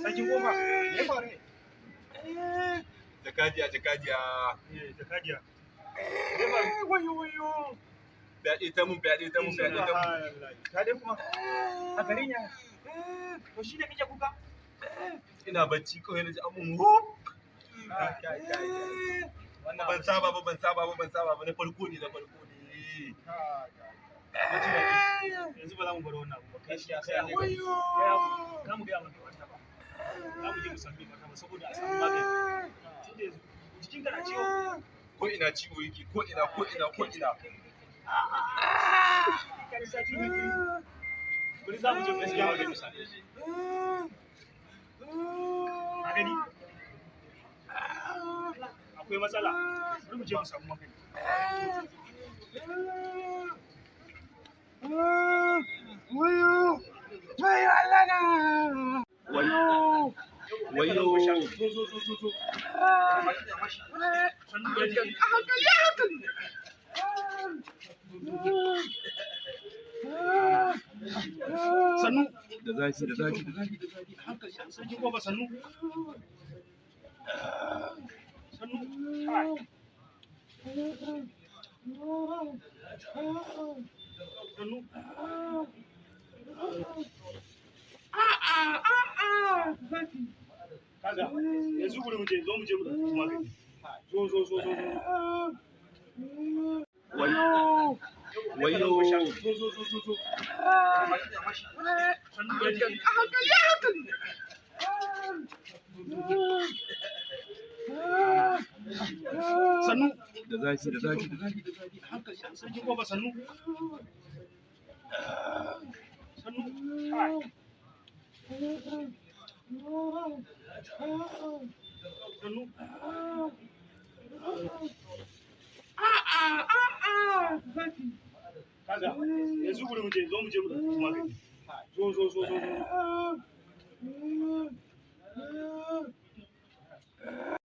Sarkin goma. Me faru ne? Jakadiya. Jakadiya. Me faru? Wayo. Fyaɗe ta mun. Fyaɗe kuma? A garin ya? To shi ne kake kuka? Ina bacci kawai na ji amun ban saba ba na farko ne. Yanzu ba za mu bar wannan abu ba. Gaskiya sai mu gaya maka wata ba. Za mu je mu sami maka saboda a samu magani. Tunda yanzu jikinka na ciwo. Ko ina ciwo yake ko ina. Bari za mu je gaskiya mu je mu same shi. Magani? Akwai matsala. Bari mu je mu samu magani. Wayo Allah na. Wayo. Zo. Sannu. Da zafi. Sarkin goma sannu. Kaga yanzu guri mu je mu da magani. Zo. Wayo. Zo. Sannu. Da zafi. Sarkin goma sannu. Kaga yanzu guri mu je da magani. Zo.